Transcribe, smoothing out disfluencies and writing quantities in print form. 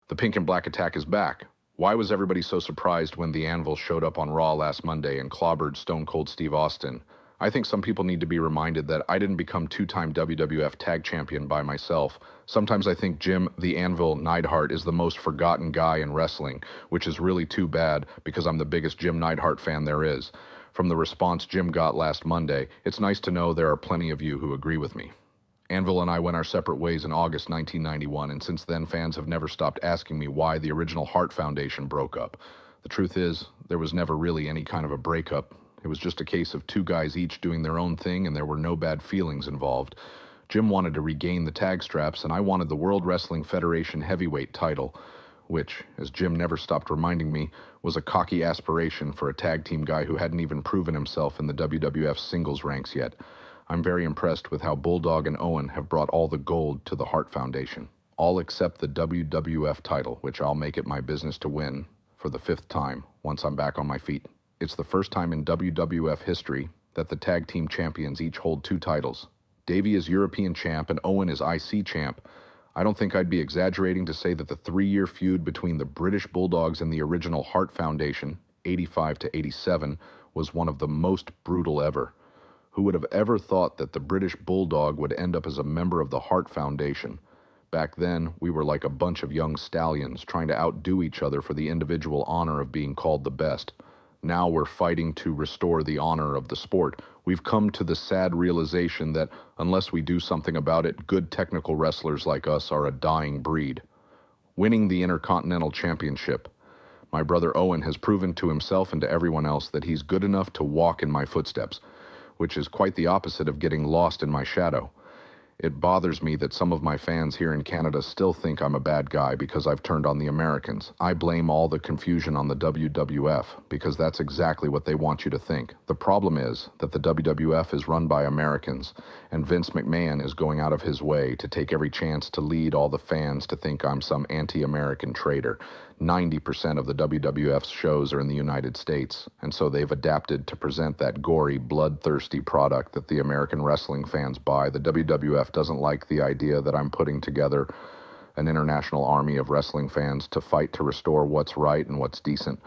The pink and black attack is back. Why was everybody so surprised when the Anvil showed up on Raw last Monday and clobbered Stone Cold Steve Austin? I think some people need to be reminded that I didn't become two-time WWF Tag Champion by myself. Sometimes I think Jim the Anvil Neidhart is the most forgotten guy in wrestling, which is really too bad because I'm the biggest Jim Neidhart fan there is. From the response Jim got last Monday, it's nice to know there are plenty of you who agree with me. Anvil and I went our separate ways in August 1991, and since then fans have never stopped asking me why the original Hart Foundation broke up. The truth is, there was never really any kind of a breakup. It was just a case of two guys each doing their own thing, and there were no bad feelings involved. Jim wanted to regain the tag straps, and I wanted the World Wrestling Federation heavyweight title, which, as Jim never stopped reminding me, was a cocky aspiration for a tag team guy who hadn't even proven himself in the WWF singles ranks yet. I'm very impressed with how Bulldog and Owen have brought all the gold to the Hart Foundation. All except the WWF title, which I'll make it my business to win for the 5th time once I'm back on my feet. It's the first time in WWF history that the tag team champions each hold 2 titles. Davey is European champ and Owen is IC champ. I don't think I'd be exaggerating to say that the 3-year feud between the British Bulldogs and the original Hart Foundation, 85 to 87, was one of the most brutal ever. Who would have ever thought that the British Bulldog would end up as a member of the Hart Foundation? Back then, we were like a bunch of young stallions trying to outdo each other for the individual honor of being called the best. Now we're fighting to restore the honor of the sport. We've come to the sad realization that unless we do something about it, good technical wrestlers like us are a dying breed. Winning the Intercontinental Championship. My brother Owen has proven to himself and to everyone else that he's good enough to walk in my footsteps, which is quite the opposite of getting lost in my shadow. It bothers me that some of my fans here in Canada still think I'm a bad guy because I've turned on the Americans. I blame all the confusion on the WWF because that's exactly what they want you to think. The problem is that the WWF is run by Americans, and Vince McMahon is going out of his way to take every chance to lead all the fans to think I'm some anti-American traitor. 90% of the WWF's shows are in the United States, and so they've adapted to present that gory, bloodthirsty product that the American wrestling fans buy. The WWF doesn't like the idea that I'm putting together an international army of wrestling fans to fight to restore what's right and what's decent.